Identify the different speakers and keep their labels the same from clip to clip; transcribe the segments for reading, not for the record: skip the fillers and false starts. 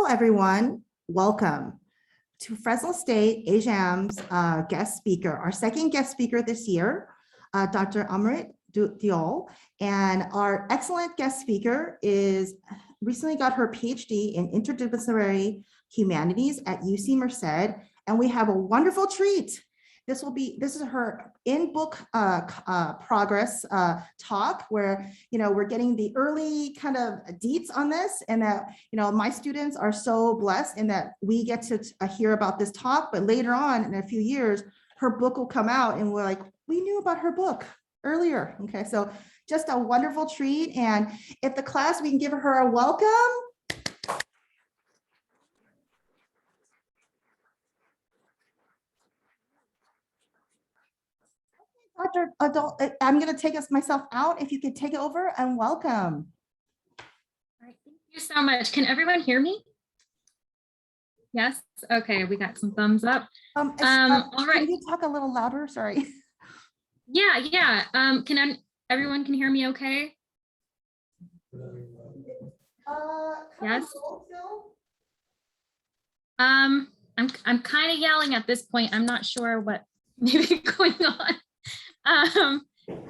Speaker 1: everyone. Welcome to Fresno State AJAM's guest speaker, our second guest speaker this year, Dr. Amrit Deol. And our excellent guest speaker is recently got her PhD in interdisciplinary humanities at UC Merced. And we have a wonderful treat. This is her in-book progress talk where, we're getting the early kind of deets on this, and that, my students are so blessed in that we get to hear about this talk, but later on in a few years, her book will come out and we're like, we knew about her book earlier. Okay, so just a wonderful treat. And if the class, we can give her a welcome. Dr. Adult, I'm going to take myself out. If you could take it over and welcome.
Speaker 2: All right, thank you so much. Can everyone hear me? Yes. Okay, we got some thumbs up. All right.
Speaker 1: Can you talk a little louder? Sorry.
Speaker 2: Yeah. Everyone can hear me okay? Yes. I'm kind of yelling at this point. I'm not sure what may be going on.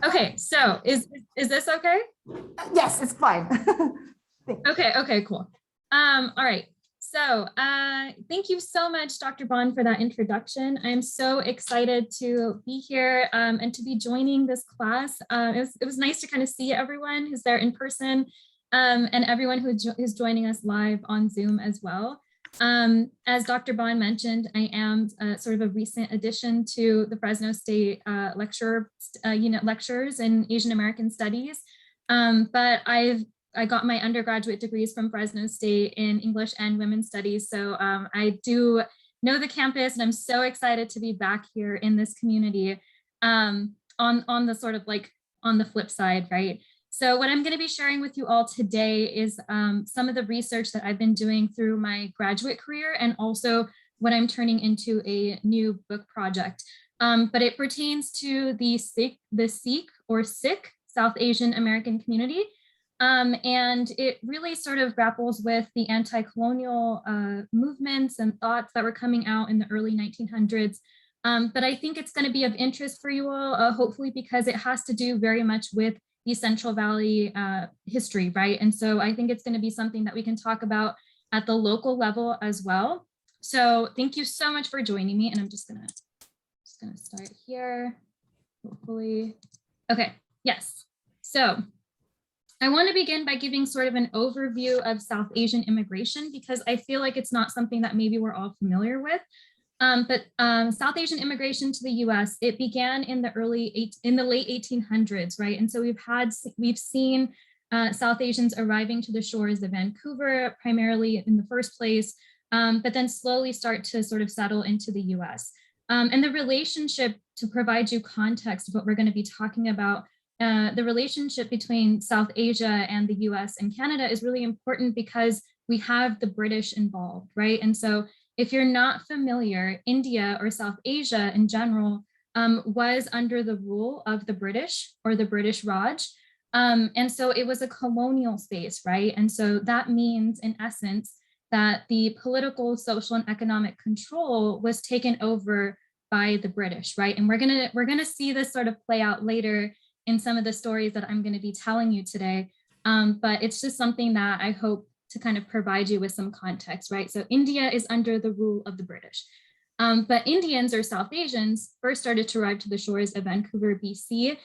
Speaker 2: Okay, so is this okay?
Speaker 1: Yes, it's fine.
Speaker 2: Okay, cool. All right. So thank you so much, Dr. Bond, for that introduction. I'm so excited to be here and to be joining this class. It was nice to kind of see everyone who's there in person and everyone who is joining us live on Zoom as well. As Dr. Bond mentioned, I am sort of a recent addition to the Fresno State lectures in Asian American Studies, but I got my undergraduate degrees from Fresno State in English and Women's Studies, so I do know the campus, and I'm so excited to be back here in this community on the sort of like on the flip side, right? So what I'm going to be sharing with you all today is some of the research that I've been doing through my graduate career, and also what I'm turning into a new book project. But it pertains to the Sikh or Sikh South Asian American community. And it really sort of grapples with the anti-colonial movements and thoughts that were coming out in the early 1900s. But I think it's going to be of interest for you all, hopefully, because it has to do very much with the Central Valley history, right? And so I think it's going to be something that we can talk about at the local level as well. So thank you so much for joining me. And I'm just gonna start here, hopefully. Okay, yes. So I want to begin by giving sort of an overview of South Asian immigration, because I feel like it's not something that maybe we're all familiar with. But South Asian immigration to the U.S., it began in the late 1800s, right? And so we've seen South Asians arriving to the shores of Vancouver, primarily in the first place, but then slowly start to sort of settle into the U.S. And the relationship, to provide you context of what we're going to be talking about, the relationship between South Asia and the US and Canada is really important because we have the British involved, right? And so if you're not familiar, India or South Asia in general was under the rule of the British or the British Raj. And so it was a colonial space, right? And so that means, in essence, that the political, social, and economic control was taken over by the British, right? And we're gonna see this sort of play out later in some of the stories that I'm going to be telling you today. But it's just something that I hope to kind of provide you with some context, right? So India is under the rule of the British. But Indians or South Asians first started to arrive to the shores of Vancouver, BC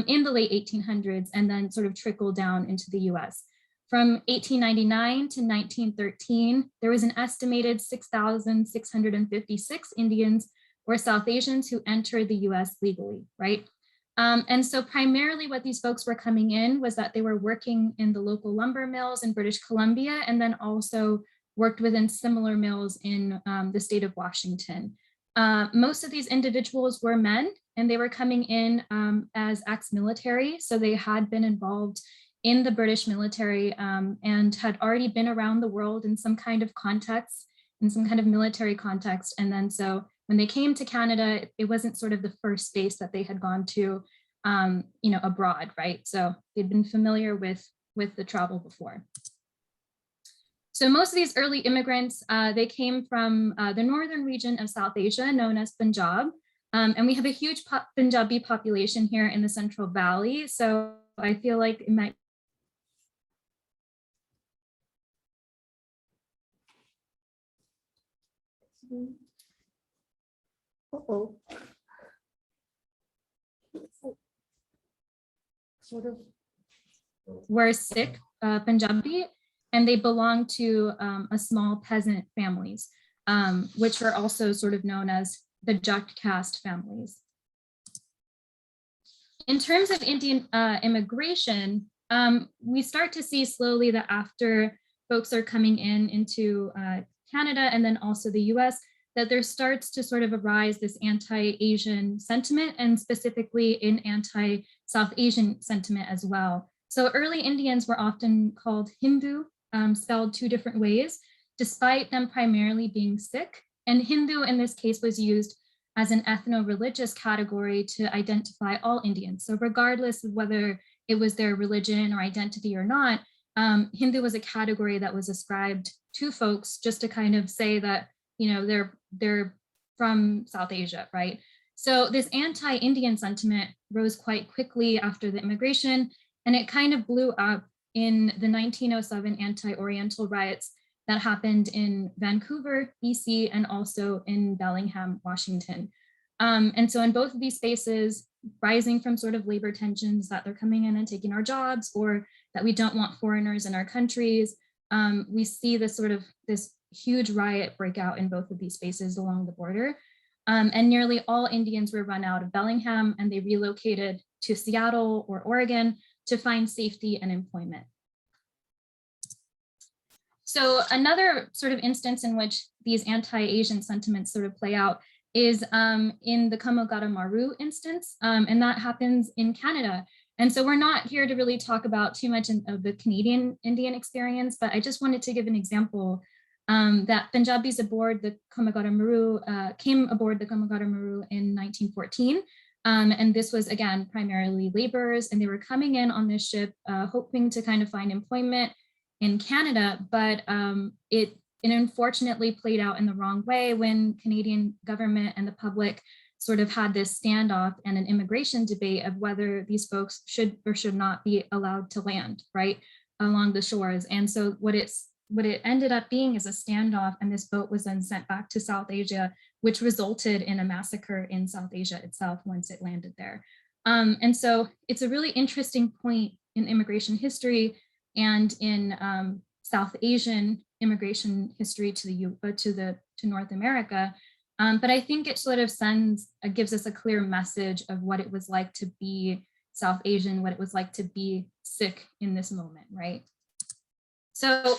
Speaker 2: in the late 1800s, and then sort of trickled down into the US. From 1899 to 1913, there was an estimated 6,656 Indians or South Asians who entered the US legally, right? And so primarily what these folks were coming in was that they were working in the local lumber mills in British Columbia, and then also worked within similar mills in the state of Washington. Most of these individuals were men, and they were coming in as ex-military. So they had been involved in the British military and had already been around the world in some kind of context, in some kind of military context. And then so when they came to Canada, it wasn't sort of the first space that they had gone to, abroad, right? So they'd been familiar with the travel before. So most of these early immigrants, they came from the northern region of South Asia, known as Punjab. And we have a huge Punjabi population here in the Central Valley. So I feel like it might.
Speaker 1: Uh-oh. Sort of.
Speaker 2: Were Sikh Punjabi, and they belonged to a small peasant families, which were also sort of known as the Jat caste families. In terms of Indian immigration, we start to see slowly that after folks are coming into Canada and then also the US, that there starts to sort of arise this anti-Asian sentiment, and specifically in anti-South Asian sentiment as well. So early Indians were often called Hindu, spelled two different ways, despite them primarily being Sikh. And Hindu in this case was used as an ethno-religious category to identify all Indians. So regardless of whether it was their religion or identity or not, Hindu was a category that was ascribed to folks just to kind of say that, you know, they're from South Asia, right? So this anti-Indian sentiment rose quite quickly after the immigration, and it kind of blew up in the 1907 anti-Oriental riots that happened in Vancouver, BC, and also in Bellingham, Washington. And so in both of these spaces, rising from sort of labor tensions that they're coming in and taking our jobs, or that we don't want foreigners in our countries, we see this huge riot break out in both of these spaces along the border. And nearly all Indians were run out of Bellingham, and they relocated to Seattle or Oregon to find safety and employment. So another sort of instance in which these anti-Asian sentiments sort of play out is in the Kamogata Maru instance, and that happens in Canada. And so we're not here to really talk about too much of the Canadian Indian experience, but I just wanted to give an example that Punjabis aboard the Kamogata Maru came aboard the Kamogata Maru in 1914. And this was, again, primarily laborers, and they were coming in on this ship hoping to kind of find employment in Canada, but it unfortunately played out in the wrong way when Canadian government and the public sort of had this standoff and an immigration debate of whether these folks should or should not be allowed to land, right, along the shores. And so what it ended up being is a standoff, and this boat was then sent back to South Asia, which resulted in a massacre in South Asia itself once it landed there. And so it's a really interesting point in immigration history and in South Asian immigration history to North America. But I think it sort of gives us a clear message of what it was like to be South Asian, what it was like to be Sikh in this moment, right? So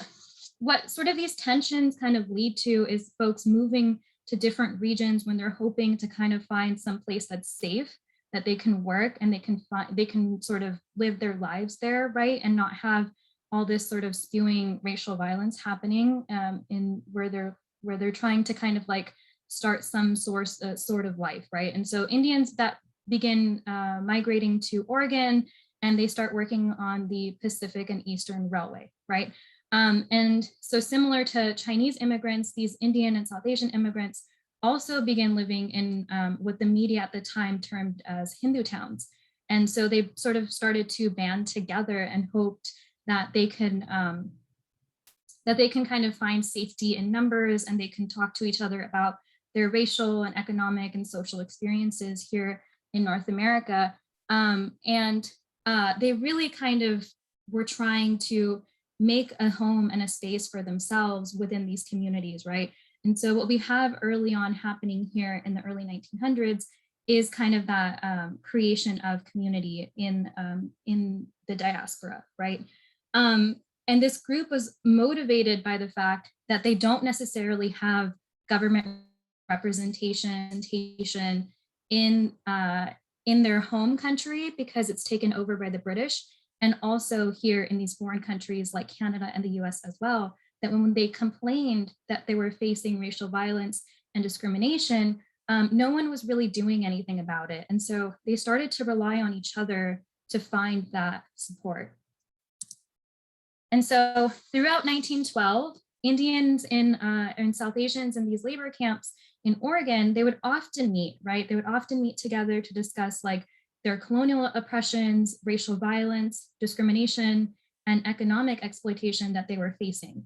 Speaker 2: what sort of these tensions kind of lead to is folks moving to different regions when they're hoping to kind of find some place that's safe, that they can work and they can sort of live their lives there, right? And not have all this sort of spewing racial violence happening in where they're trying to kind of like start some sort of life, right? And so Indians that begin migrating to Oregon, and they start working on the Pacific and Eastern Railway, right? And so similar to Chinese immigrants, these Indian and South Asian immigrants also began living in what the media at the time termed as Hindu towns. And so they sort of started to band together and hoped that they can kind of find safety in numbers, and they can talk to each other about their racial and economic and social experiences here in North America. And they really kind of were trying to make a home and a space for themselves within these communities, right? And so what we have early on happening here in the early 1900s is kind of that creation of community in the diaspora, right? And this group was motivated by the fact that they don't necessarily have government representation in their home country because it's taken over by the British, and also here in these foreign countries like Canada and the US as well, that when they complained that they were facing racial violence and discrimination, no one was really doing anything about it. And so they started to rely on each other to find that support. And so throughout 1912, Indians and South Asians in these labor camps in Oregon, they would often meet, right? They would often meet together to discuss like their colonial oppressions, racial violence, discrimination, and economic exploitation that they were facing.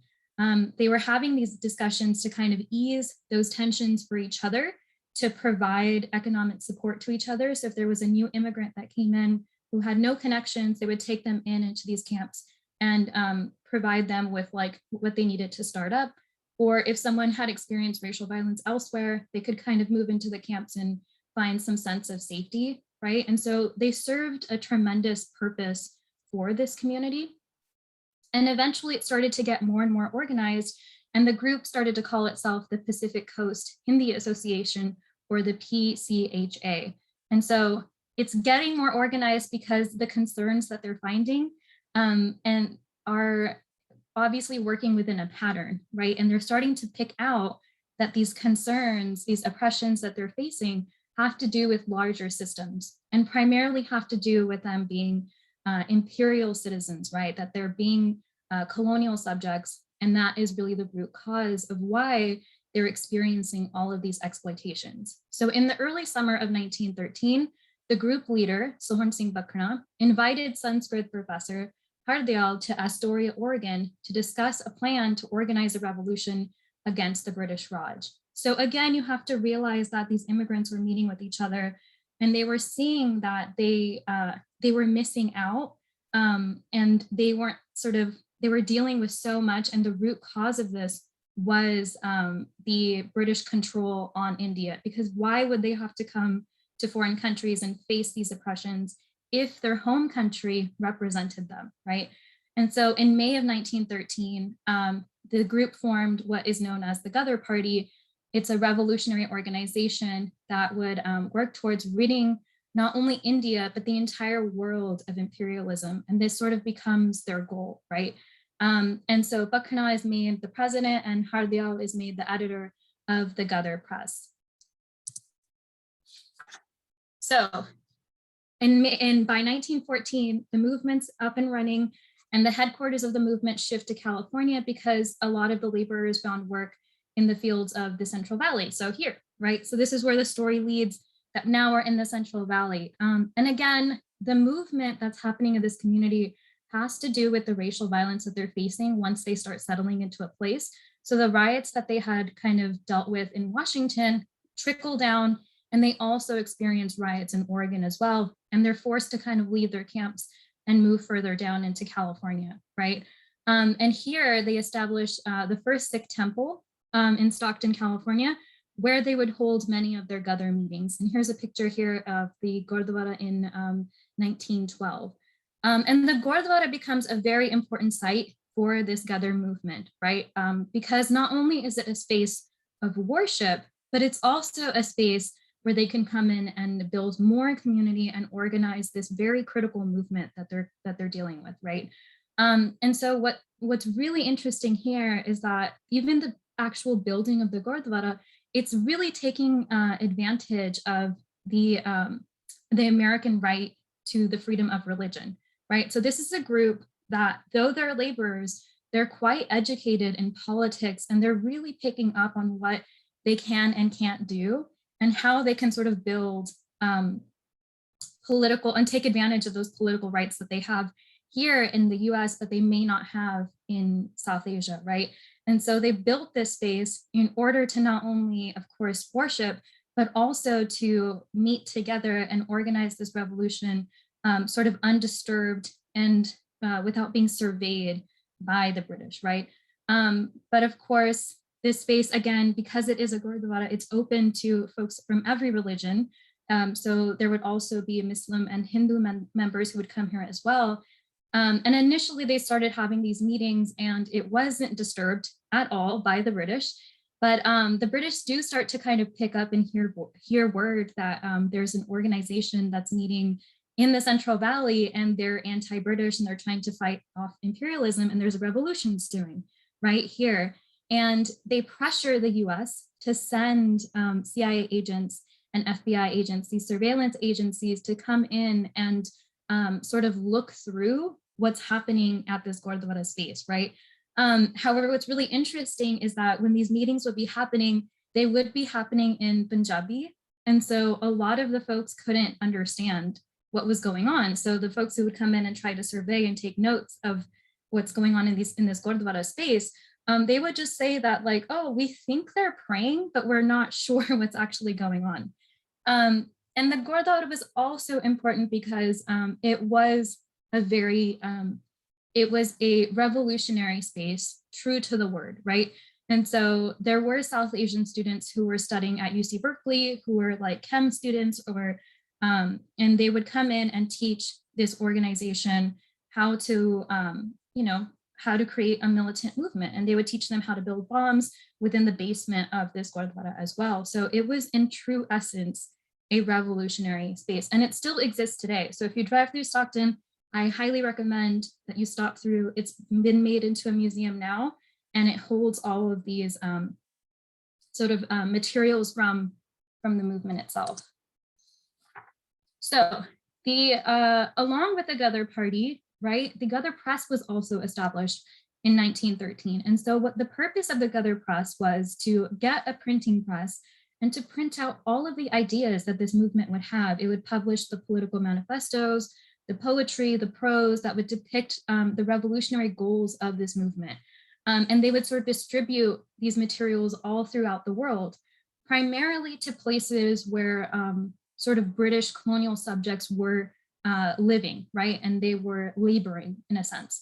Speaker 2: They were having these discussions to kind of ease those tensions for each other, to provide economic support to each other. So if there was a new immigrant that came in who had no connections, they would take them into these camps and provide them with like what they needed to start up. Or if someone had experienced racial violence elsewhere, they could kind of move into the camps and find some sense of safety, right? And so they served a tremendous purpose for this community. And eventually it started to get more and more organized, and the group started to call itself the Pacific Coast Hindi Association, or the PCHA. And so it's getting more organized because the concerns that they're finding and are obviously working within a pattern, right? And they're starting to pick out that these concerns, these oppressions that they're facing have to do with larger systems, and primarily have to do with them being imperial citizens, right? That they're being colonial subjects. And that is really the root cause of why they're experiencing all of these exploitations. So in the early summer of 1913, the group leader, Sohan Singh Bakrna, invited Sanskrit professor Amrit Deol to Astoria, Oregon, to discuss a plan to organize a revolution against the British Raj. So again, you have to realize that these immigrants were meeting with each other, and they were seeing that they were missing out, and they were dealing with so much, and the root cause of this was the British control on India. Because why would they have to come to foreign countries and face these oppressions if their home country represented them, right? And so in May of 1913, the group formed what is known as the Ghadar Party. It's a revolutionary organization that would work towards ridding not only India, but the entire world of imperialism. And this sort of becomes their goal, right? And so Bakrna is made the president, and Amrit Deol is made the editor of the Ghadar Press. So by 1914, the movement's up and running, and the headquarters of the movement shift to California because a lot of the laborers found work in the fields of the Central Valley. So here, right? So this is where the story leads, that now we're in the Central Valley. And again, the movement that's happening in this community has to do with the racial violence that they're facing once they start settling into a place. So the riots that they had kind of dealt with in Washington trickle down, and they also experience riots in Oregon as well. And they're forced to kind of leave their camps and move further down into California, right? And here they established the first Sikh temple in Stockton, California, where they would hold many of their Ghadar meetings. And here's a picture here of the gurdwara in 1912. And the gurdwara becomes a very important site for this Ghadar movement, right? Because not only is it a space of worship, but it's also a space where they can come in and build more community and organize this very critical movement that they're dealing with, right? And so what's really interesting here is that even the actual building of the gurdwara, it's really taking advantage of the American right to the freedom of religion, right? So this is a group that, though they're laborers, they're quite educated in politics, and they're really picking up on what they can and can't do, and how they can sort of build political and take advantage of those political rights that they have here in the US that they may not have in South Asia, right? And so they built this space in order to not only, of course, worship, but also to meet together and organize this revolution sort of undisturbed and without being surveyed by the British, right? But of course, this space, again, because it is a gurdwara, it's open to folks from every religion. So there would also be Muslim and Hindu members who would come here as well. And initially they started having these meetings, and it wasn't disturbed at all by the British. But the British do start to kind of pick up and hear word that there's an organization that's meeting in the Central Valley, and they're anti-British, and they're trying to fight off imperialism, and there's a revolution stewing right here. And they pressure the US to send CIA agents and FBI agents, these surveillance agencies, to come in and sort of look through what's happening at this gurdwara space, right? However, what's really interesting is that when these meetings would be happening, they would be happening in Punjabi. And so a lot of the folks couldn't understand what was going on. So the folks who would come in and try to survey and take notes of what's going on in this gurdwara space, they would just say that like, oh, we think they're praying, but we're not sure what's actually going on. And the gurdwara was also important because it was a very, it was a revolutionary space, true to the word, right? And so there were South Asian students who were studying at UC Berkeley, who were like chem students, or and they would come in and teach this organization how to, how to create a militant movement. And they would teach them how to build bombs within the basement of this gurdwara as well. So it was in true essence, a revolutionary space, and it still exists today. So if you drive through Stockton, I highly recommend that you stop through. It's been made into a museum now, and it holds all of these materials from the movement itself. So along with the Ghadar party, right, the Ghadar press was also established in 1913. And so what the purpose of the Ghadar press was to get a printing press and to print out all of the ideas that this movement would have. It would publish the political manifestos, the poetry, the prose that would depict the revolutionary goals of this movement. And they would sort of distribute these materials all throughout the world, primarily to places where sort of British colonial subjects were living, right? And they were laboring in a sense.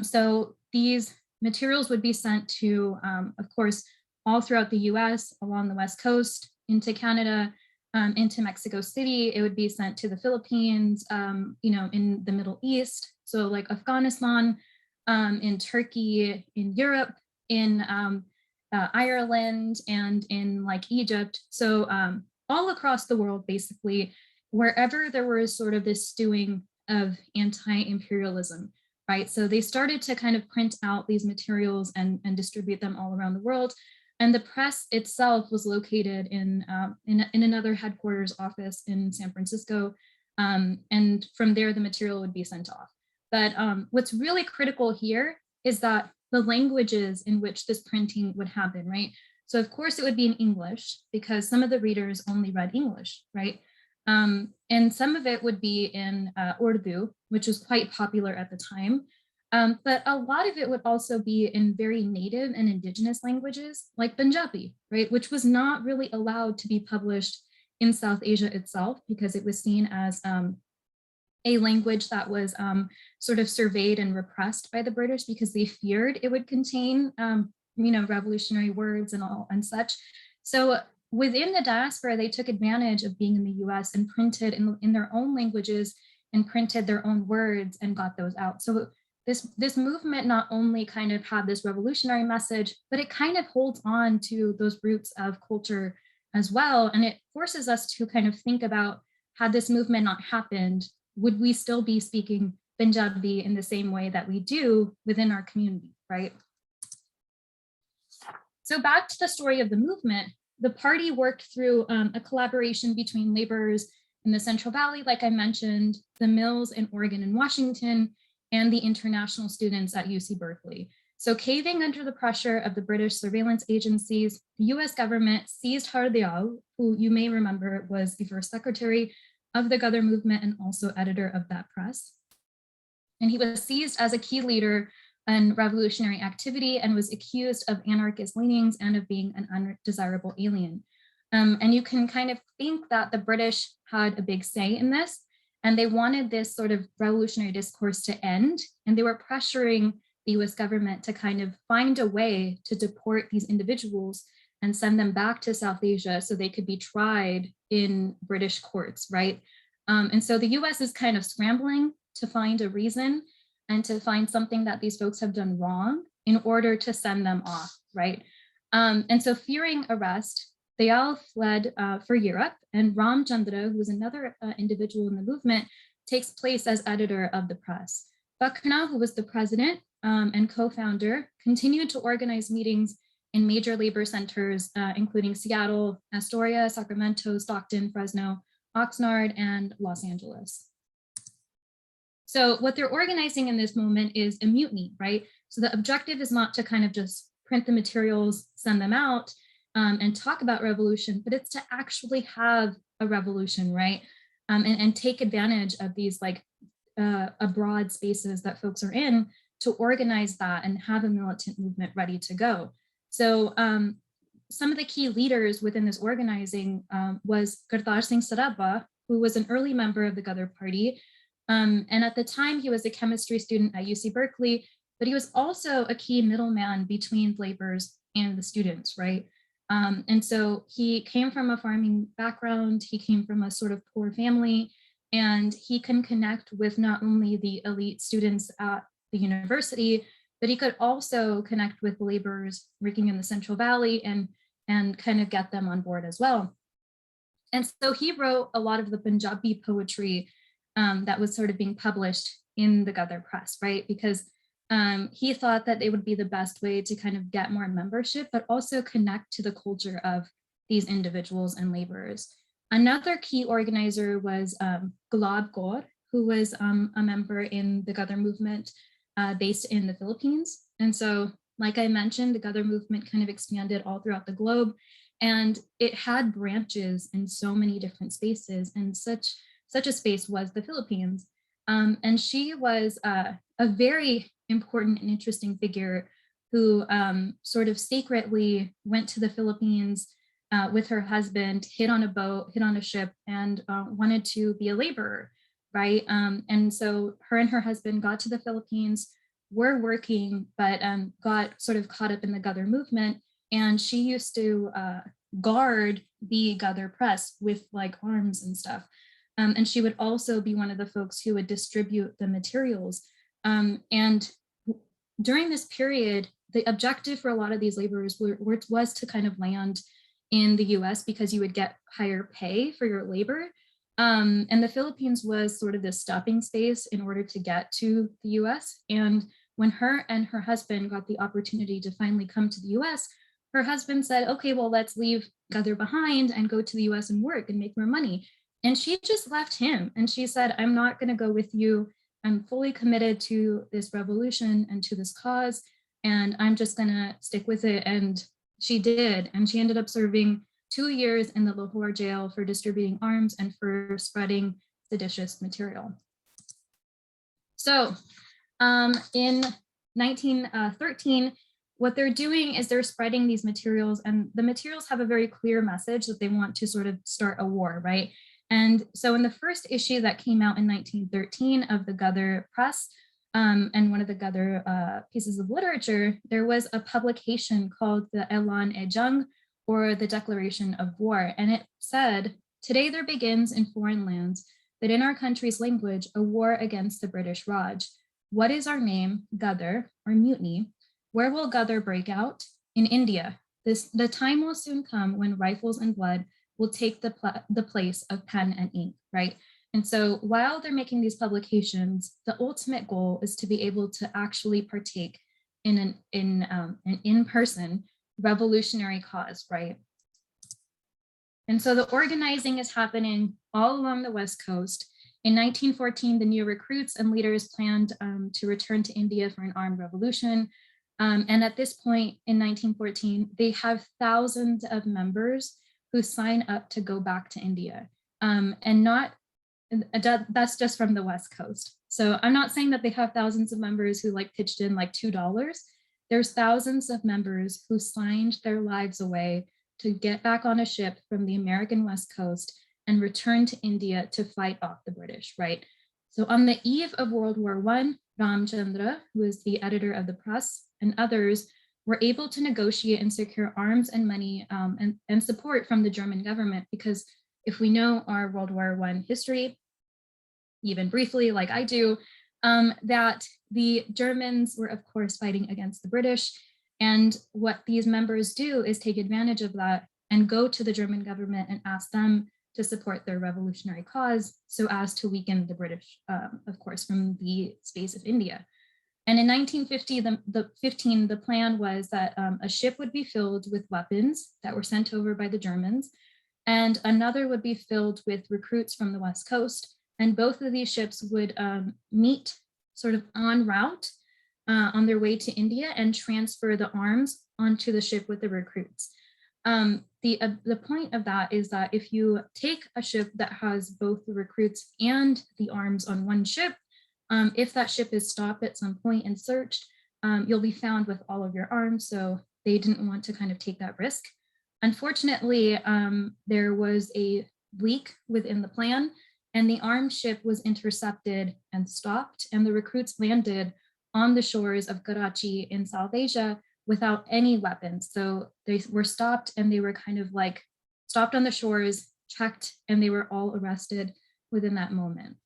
Speaker 2: So these materials would be sent to, of course, all throughout the US, along the West Coast, into Canada, into Mexico City. It would be sent to the Philippines, in the Middle East. So like Afghanistan, in Turkey, in Europe, in Ireland, and in like Egypt. So all across the world, basically, wherever there was sort of this stewing of anti-imperialism, right? So they started to kind of print out these materials and distribute them all around the world. And the press itself was located in another headquarters office in San Francisco. And from there, the material would be sent off. But what's really critical here is that the languages in which this printing would happen, right? So of course it would be in English because some of the readers only read English, right? And some of it would be in Urdu, which was quite popular at the time. But a lot of it would also be in very native and indigenous languages like Punjabi, right? Which was not really allowed to be published in South Asia itself because it was seen as a language that was sort of surveyed and repressed by the British because they feared it would contain, revolutionary words and all and such. So within the diaspora, they took advantage of being in the US and printed in their own languages and printed their own words and got those out. So this movement not only kind of had this revolutionary message, but it kind of holds on to those roots of culture as well. And it forces us to kind of think about, had this movement not happened, would we still be speaking Punjabi in the same way that we do within our community, right? So back to the story of the movement, the party worked through a collaboration between laborers in the Central Valley, like I mentioned, the mills in Oregon and Washington, and the international students at UC Berkeley. So caving under the pressure of the British surveillance agencies, the US government seized Amrit Deol, who you may remember was the first secretary of the Ghadar movement and also editor of that press. And he was seized as a key leader in revolutionary activity and was accused of anarchist leanings and of being an undesirable alien. And you can kind of think that the British had a big say in this, and they wanted this sort of revolutionary discourse to end, and they were pressuring the US government to kind of find a way to deport these individuals and send them back to South Asia so they could be tried in British courts, right? And so the US is kind of scrambling to find a reason and to find something that these folks have done wrong in order to send them off, right? And so fearing arrest, they all fled for Europe, and Ram Chandra, who was another individual in the movement, takes place as editor of the press. Bakhna, who was the president and co-founder, continued to organize meetings in major labor centers, including Seattle, Astoria, Sacramento, Stockton, Fresno, Oxnard, and Los Angeles. So what they're organizing in this moment is a mutiny, right? So the objective is not to kind of just print the materials, send them out, and talk about revolution, but it's to actually have a revolution, right? And take advantage of these like broad spaces that folks are in to organize that and have a militant movement ready to go. So some of the key leaders within this organizing was Ghadar Singh Sarabha, who was an early member of the Ghadar Party. And at the time, he was a chemistry student at UC Berkeley, but he was also a key middleman between laborers and the students, right? And so he came from a farming background, he came from a sort of poor family, and he can connect with not only the elite students at the university, but he could also connect with laborers working in the Central Valley and kind of get them on board as well. And so he wrote a lot of the Punjabi poetry that was sort of being published in the Ghadar press, right? Because he thought that it would be the best way to kind of get more membership, but also connect to the culture of these individuals and laborers. Another key organizer was Gulab Kaur, who was a member in the Ghadar movement based in the Philippines. And so, like I mentioned, the Ghadar movement kind of expanded all throughout the globe, and it had branches in so many different spaces, and such a space was the Philippines. And she was a very important and interesting figure who sort of secretly went to the Philippines with her husband, hid on a boat, hid on a ship, and wanted to be a laborer, right? And so her and her husband got to the Philippines, were working, but got sort of caught up in the Ghadar movement. And she used to guard the Ghadar press with like arms and stuff. And she would also be one of the folks who would distribute the materials. And during this period, the objective for a lot of these laborers was to kind of land in the US because you would get higher pay for your labor. And the Philippines was sort of this stopping space in order to get to the US. And when her and her husband got the opportunity to finally come to the US, her husband said, okay, well, let's leave Ghadar behind and go to the US and work and make more money. And she just left him. And she said, I'm not going to go with you. I'm fully committed to this revolution and to this cause. And I'm just going to stick with it. And she did. And she ended up serving 2 years in the Lahore jail for distributing arms and for spreading seditious material. So in 1913, what they're doing is they're spreading these materials, and the materials have a very clear message that they want to sort of start a war, right? And so in the first issue that came out in 1913 of the Ghadar Press, and one of the Ghadar pieces of literature, there was a publication called the Elan-e-Jung, or the Declaration of War. And it said, today there begins in foreign lands, but in our country's language, a war against the British Raj. What is our name? Ghadar, or mutiny. Where will Ghadar break out? In India. The time will soon come when rifles and blood will take the place of pen and ink, right? And so while they're making these publications, the ultimate goal is to be able to actually partake in an in-person revolutionary cause, right? And so the organizing is happening all along the West Coast. In 1914, the new recruits and leaders planned to return to India for an armed revolution. And at this point in 1914, they have thousands of members who sign up to go back to India. And that's just from the West Coast. So I'm not saying that they have thousands of members who like pitched in like $2. There's thousands of members who signed their lives away to get back on a ship from the American West Coast and return to India to fight off the British, right? So on the eve of World War I, Ramchandra, who is the editor of the press, and others were able to negotiate and secure arms and money and support from the German government, because if we know our World War I history, even briefly, like I do, that the Germans were, of course, fighting against the British. And what these members do is take advantage of that and go to the German government and ask them to support their revolutionary cause so as to weaken the British, of course, from the space of India. And in 1915, the plan was that a ship would be filled with weapons that were sent over by the Germans, and another would be filled with recruits from the West Coast. And both of these ships would meet sort of en route on their way to India and transfer the arms onto the ship with the recruits. The point of that is that if you take a ship that has both the recruits and the arms on one ship, if that ship is stopped at some point and searched, you'll be found with all of your arms. So they didn't want to kind of take that risk. Unfortunately, there was a leak within the plan, and the armed ship was intercepted and stopped, and the recruits landed on the shores of Karachi in South Asia without any weapons. So they were stopped, and they were kind of like stopped on the shores, checked, and they were all arrested within that moment.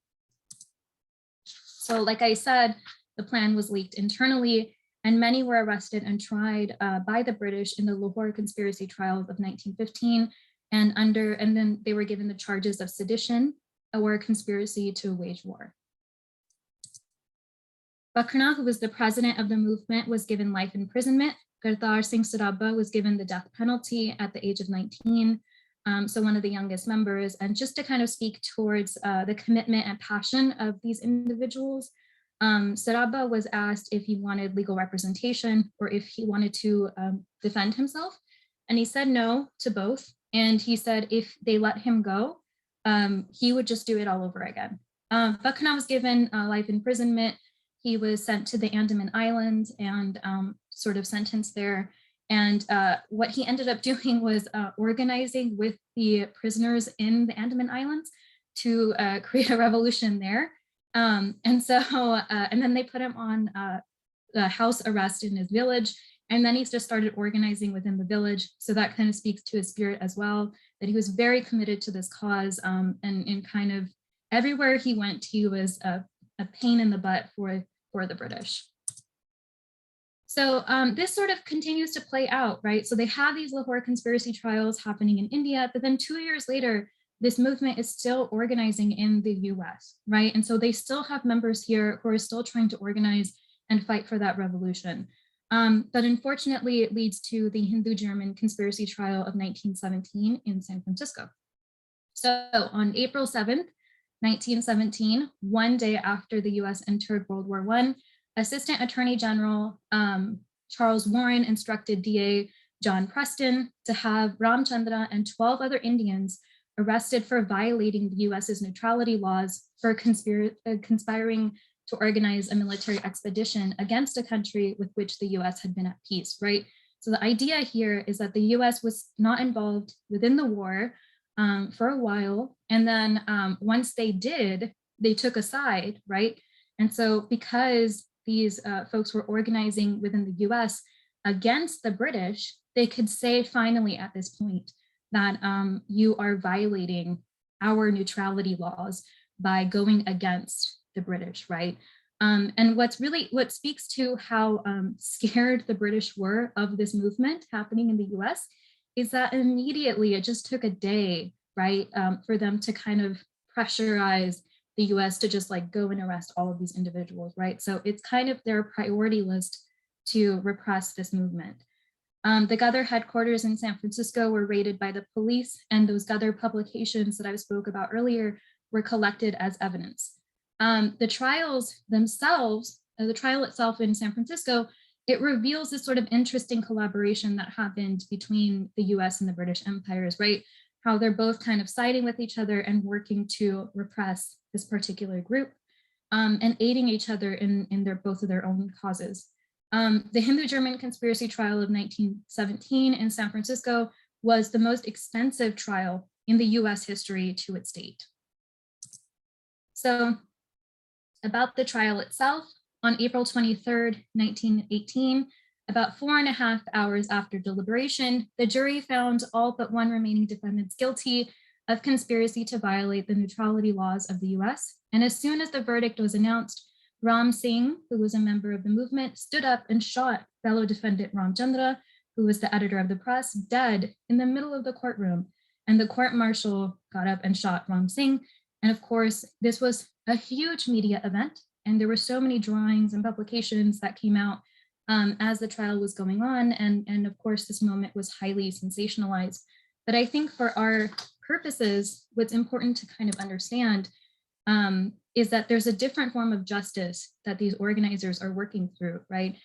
Speaker 2: So like I said, the plan was leaked internally, and many were arrested and tried by the British in the Lahore conspiracy trials of 1915, and then they were given the charges of sedition or conspiracy to wage war. Bakrna, who was the president of the movement, was given life imprisonment. Ghadar Singh Sarabha was given the death penalty at the age of 19, so one of the youngest members. And just to kind of speak towards the commitment and passion of these individuals, Sarabha was asked if he wanted legal representation or if he wanted to defend himself. And he said no to both. And he said if they let him go, he would just do it all over again. Bakrna was given life imprisonment. He was sent to the Andaman Islands and sort of sentenced there. And what he ended up doing was organizing with the prisoners in the Andaman Islands to create a revolution there. And then they put him on the house arrest in his village. And then he just started organizing within the village. So that kind of speaks to his spirit as well, that he was very committed to this cause, and kind of everywhere he went, he was a pain in the butt for the British. So this sort of continues to play out, right? So they have these Lahore conspiracy trials happening in India, but then 2 years later, this movement is still organizing in the US, right? And so they still have members here who are still trying to organize and fight for that revolution. But unfortunately, it leads to the Hindu-German conspiracy trial of 1917 in San Francisco. So on April 7th, 1917, one day after the US entered World War I, Assistant Attorney General Charles Warren instructed DA John Preston to have Ramchandra and 12 other Indians arrested for violating the US's neutrality laws for conspiring to organize a military expedition against a country with which the US had been at peace, right? So the idea here is that the US was not involved within the war for a while. And then once they did, they took a side, right? And so because these folks were organizing within the US against the British, they could say finally at this point that you are violating our neutrality laws by going against the British, right? And what speaks to how scared the British were of this movement happening in the US is that immediately it just took a day, right, for them to kind of pressurize the US to just like go and arrest all of these individuals, right? So it's kind of their priority list to repress this movement. The Ghadar headquarters in San Francisco were raided by the police, and those Ghadar publications that I spoke about earlier were collected as evidence. The trials themselves, the trial itself in San Francisco, it reveals this sort of interesting collaboration that happened between the US and the British empires, right? How they're both kind of siding with each other and working to repress this particular group, and aiding each other in both of their own causes. The Hindu-German conspiracy trial of 1917 in San Francisco was the most extensive trial in the US history to its date. So about the trial itself, on April 23rd, 1918, about 4.5 hours after deliberation, the jury found all but one remaining defendants guilty of conspiracy to violate the neutrality laws of the US. And as soon as the verdict was announced, Ram Singh, who was a member of the movement, stood up and shot fellow defendant Ramchandra, who was the editor of the press, dead in the middle of the courtroom. And the court marshal got up and shot Ram Singh. And of course, this was a huge media event. And there were so many drawings and publications that came out as the trial was going on. And of course, this moment was highly sensationalized. But I think for our purposes, what's important to kind of understand is that there's a different form of justice that these organizers are working through, right?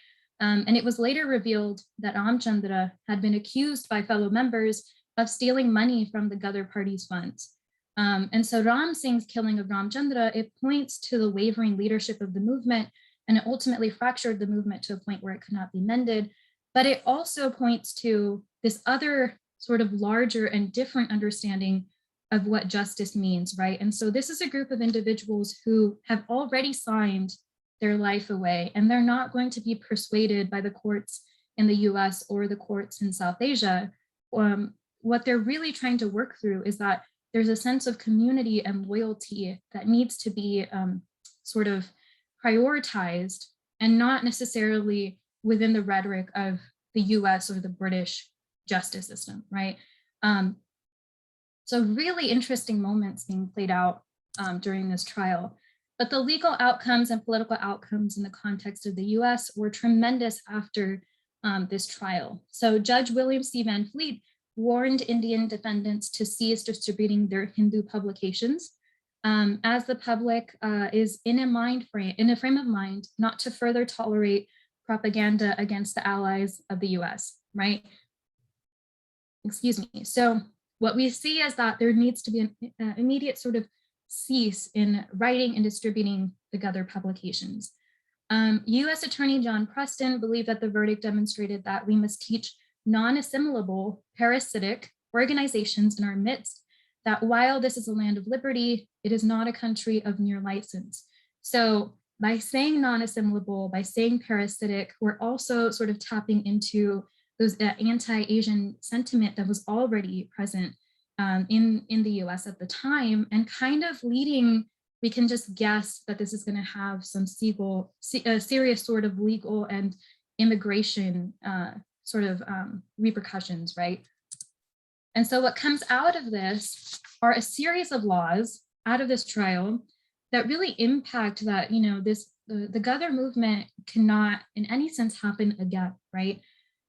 Speaker 2: And it was later revealed that Ramchandra had been accused by fellow members of stealing money from the Ghadar party's funds. And so Ram Singh's killing of Ramchandra, it points to the wavering leadership of the movement, and it ultimately fractured the movement to a point where it could not be mended. But it also points to this other sort of larger and different understanding of what justice means, right? And so this is a group of individuals who have already signed their life away, and they're not going to be persuaded by the courts in the US or the courts in South Asia. What they're really trying to work through is that there's a sense of community and loyalty that needs to be sort of prioritized, and not necessarily within the rhetoric of the US or the British justice system, right? So really interesting moments being played out during this trial. But the legal outcomes and political outcomes in the context of the US were tremendous after this trial. So Judge William C. Van Fleet warned Indian defendants to cease distributing their Hindu publications, as the public is in a frame of mind not to further tolerate propaganda against the allies of the US, right? Excuse me. So what we see is that there needs to be an immediate sort of cease in writing and distributing the Ghadar publications. US Attorney John Preston believed that the verdict demonstrated that we must teach non-assimilable parasitic organizations in our midst that while this is a land of liberty, it is not a country of mere license. So by saying non-assimilable, by saying parasitic, we're also sort of tapping into those anti-Asian sentiment that was already present in the US at the time, and kind of leading, we can just guess that this is going to have some serious sort of legal and immigration repercussions, right? And so what comes out of this are a series of laws out of this trial that really impact that, the Ghadar movement cannot in any sense happen again, right?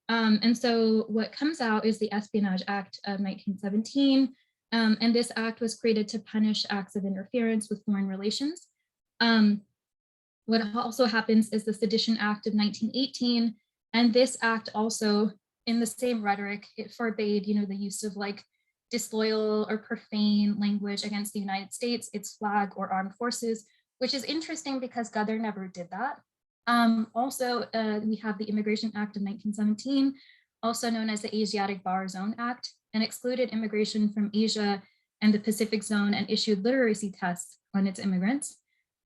Speaker 2: And so what comes out is the Espionage Act of 1917. And this act was created to punish acts of interference with foreign relations. What also happens is the Sedition Act of 1918. And this act also, in the same rhetoric, it forbade, the use of like disloyal or profane language against the United States, its flag or armed forces, which is interesting because Ghadar never did that. Also, we have the Immigration Act of 1917, also known as the Asiatic Bar Zone Act, and excluded immigration from Asia and the Pacific Zone and issued literacy tests on its immigrants.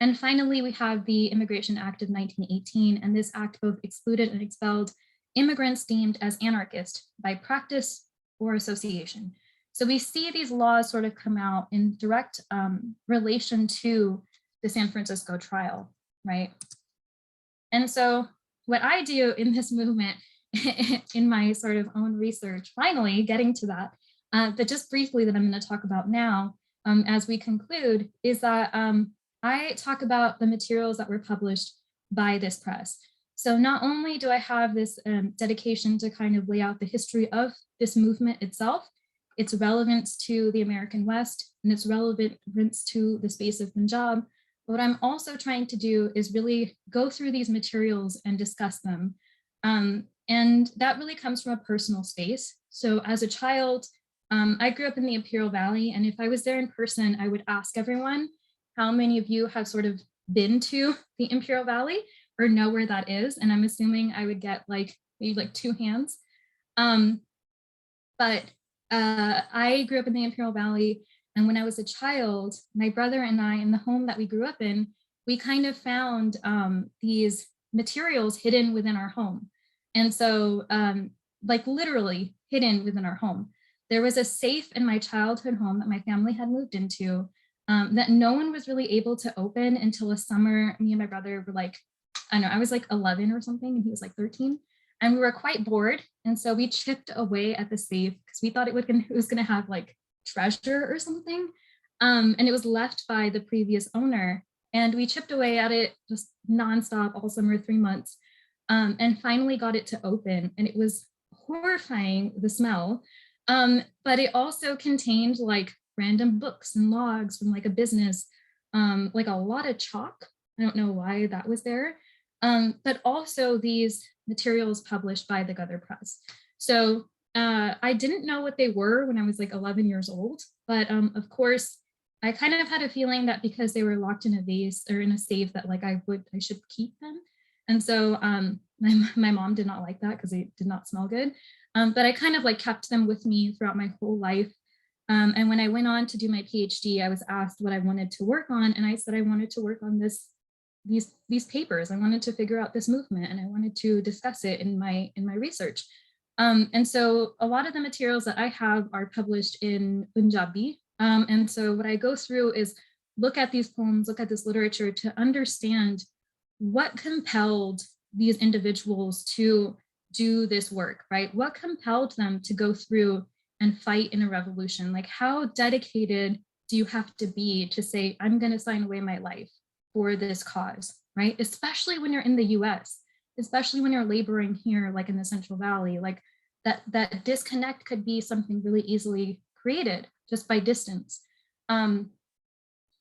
Speaker 2: And finally, we have the Immigration Act of 1918, and this act both excluded and expelled immigrants deemed as anarchist by practice or association. So we see these laws sort of come out in direct relation to the San Francisco trial, right? And so what I do in this movement, in my sort of own research, finally getting to that, but just briefly that I'm going to talk about now as we conclude, is that I talk about the materials that were published by this press. So not only do I have this dedication to kind of lay out the history of this movement itself, its relevance to the American West, and its relevance to the space of Punjab, what I'm also trying to do is really go through these materials and discuss them. And that really comes from a personal space. So as a child, I grew up in the Imperial Valley, and if I was there in person, I would ask everyone, how many of you have sort of been to the Imperial Valley or know where that is? And I'm assuming I would get maybe 2 hands. But I grew up in the Imperial Valley, and when I was a child, my brother and I, in the home that we grew up in, we kind of found these materials hidden within our home. And so literally hidden within our home. There was a safe in my childhood home that my family had moved into that no one was really able to open until a summer. Me and my brother were I don't know, I was 11 or something, and he was 13. And we were quite bored. And so we chipped away at the safe because we thought it was going to have treasure or something. And it was left by the previous owner. And we chipped away at it just nonstop all summer, 3 months, and finally got it to open. And it was horrifying, the smell. But it also contained random books and logs from a business like a lot of chalk. I don't know why that was there, but also these materials published by the Ghadar Press. So I didn't know what they were when I was like 11 years old, but of course, I kind of had a feeling that because they were locked in a vase or in a safe that like I should keep them. And so my mom did not like that because they did not smell good. But I kind of like kept them with me throughout my whole life. And when I went on to do my PhD, I was asked what I wanted to work on. And I said I wanted to work on these papers. I wanted to figure out this movement and I wanted to discuss it in my research. And so a lot of the materials that I have are published in Punjabi. And so what I go through is look at these poems, look at this literature to understand what compelled these individuals to do this work, right? What compelled them to go through and fight in a revolution? Like, how dedicated do you have to be to say, I'm going to sign away my life for this cause, right? Especially when you're in the US, especially when you're laboring here, like in the Central Valley, like that disconnect could be something really easily created just by distance.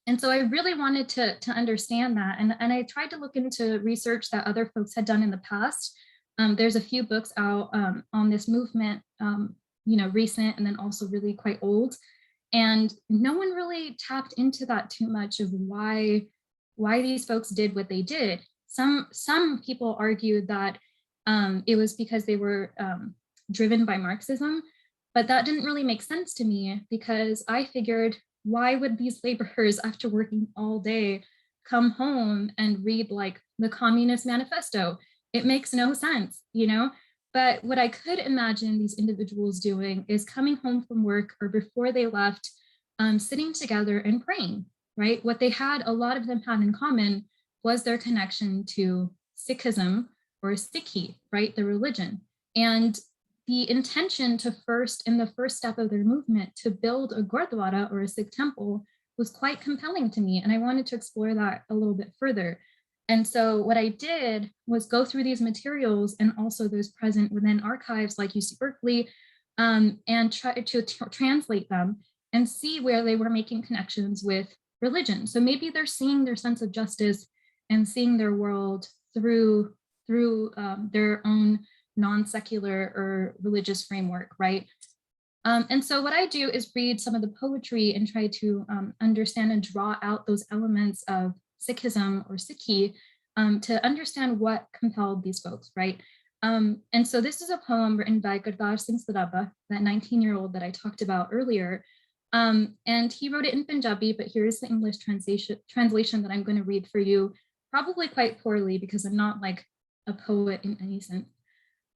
Speaker 2: And so I really wanted to understand that. And I tried to look into research that other folks had done in the past. There's a few books out on this movement, recent and then also really quite old. And no one really tapped into that too much of why these folks did what they did. Some people argued that it was because they were driven by Marxism, but that didn't really make sense to me because I figured, why would these laborers, after working all day, come home and read like the Communist Manifesto? It makes no sense, you know? But what I could imagine these individuals doing is coming home from work or before they left, sitting together and praying, right? What they had, a lot of them had in common was their connection to Sikhism or Sikhi, right? The religion. And the intention to in the first step of their movement, to build a gurdwara or a Sikh temple was quite compelling to me. And I wanted to explore that a little bit further. And so what I did was go through these materials and also those present within archives like UC Berkeley and try to translate them and see where they were making connections with religion. So maybe they're seeing their sense of justice and seeing their world through their own non-secular or religious framework, right? And so what I do is read some of the poetry and try to understand and draw out those elements of Sikhism or Sikhi to understand what compelled these folks, right? And so this is a poem written by Ghadar Singh Saraba, that 19-year-old that I talked about earlier. And he wrote it in Punjabi, but here's the English translation that I'm going to read for you, probably quite poorly because I'm not like a poet in any sense.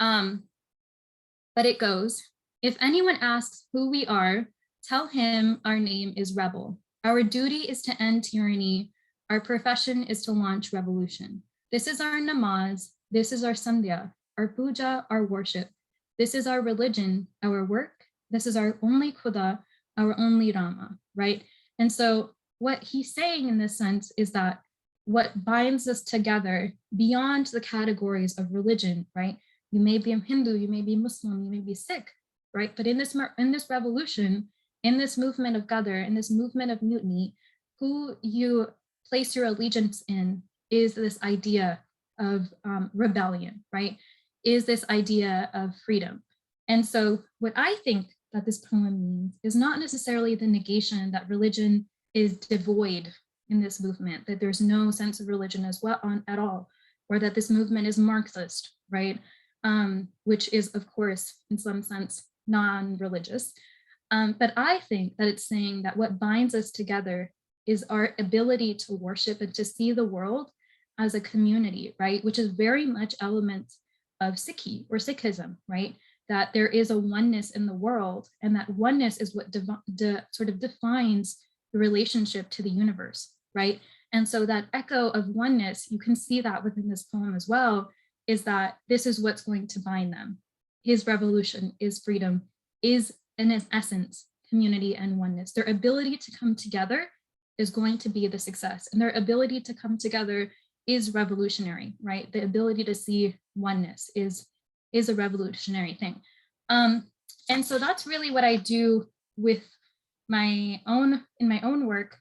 Speaker 2: But it goes, if anyone asks who we are, tell him our name is rebel. Our duty is to end tyranny. Our profession is to launch revolution. This is our namaz. This is our sandhya, our puja, our worship. This is our religion, our work. This is our only khuda, our only Rama, right? And so what he's saying in this sense is that what binds us together beyond the categories of religion, right? You may be a Hindu, you may be Muslim, you may be Sikh, right? But in this revolution, in this movement of Ghadar, in this movement of mutiny, who you place your allegiance in is this idea of rebellion, right? Is this idea of freedom. And so what I think that this poem means is not necessarily the negation that religion is devoid in this movement, that there's no sense of religion as well at all, or that this movement is Marxist, right? Which is, of course, in some sense, non-religious. But I think that it's saying that what binds us together is our ability to worship and to see the world as a community, right? Which is very much elements of Sikhi or Sikhism, right? That there is a oneness in the world, and that oneness is what sort of defines the relationship to the universe, right? And so that echo of oneness, you can see that within this poem as well, is that this is what's going to bind them. His revolution is freedom, is in its essence, community and oneness. Their ability to come together is going to be the success, and their ability to come together is revolutionary, right? The ability to see oneness is a revolutionary thing. And so that's really what I do with in my own work.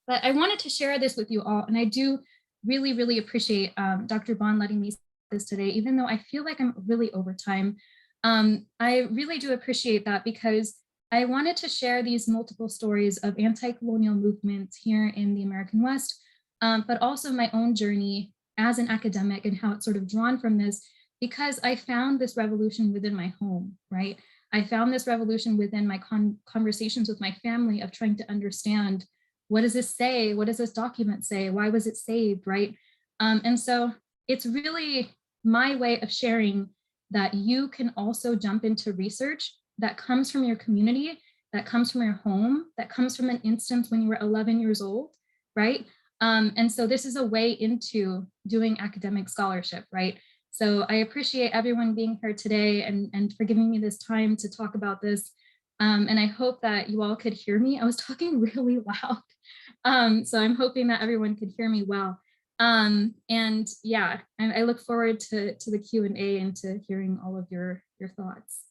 Speaker 2: But I wanted to share this with you all, and I do really, really appreciate Dr. Bond letting me say this today, even though I feel like I'm really over time. I really do appreciate that because I wanted to share these multiple stories of anti-colonial movements here in the American West, but also my own journey as an academic and how it's sort of drawn from this, because I found this revolution within my home, right? I found this revolution within my conversations with my family of trying to understand, what does this say? What does this document say? Why was it saved, right? And so it's really my way of sharing that you can also jump into research that comes from your community, that comes from your home, that comes from an instance when you were 11 years old, right? And so this is a way into doing academic scholarship, right? So I appreciate everyone being here today and for giving me this time to talk about this. And I hope that you all could hear me. I was talking really loud. So I'm hoping that everyone could hear me well. And yeah, I look forward to the Q&A and to hearing all of your thoughts.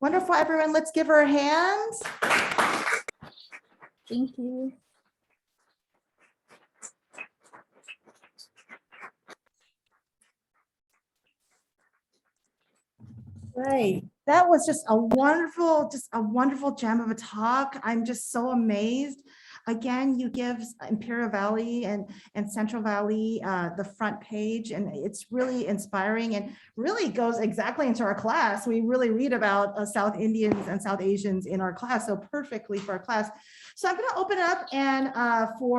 Speaker 1: Wonderful, everyone. Let's give her a hand.
Speaker 2: Thank you.
Speaker 1: Great. That was just a wonderful gem of a talk. I'm just so amazed. Again, you give Imperial Valley and Central Valley the front page, and it's really inspiring and really goes exactly into our class. We really read about South Indians and South Asians in our class, so perfectly for our class. So I'm going to open it up and for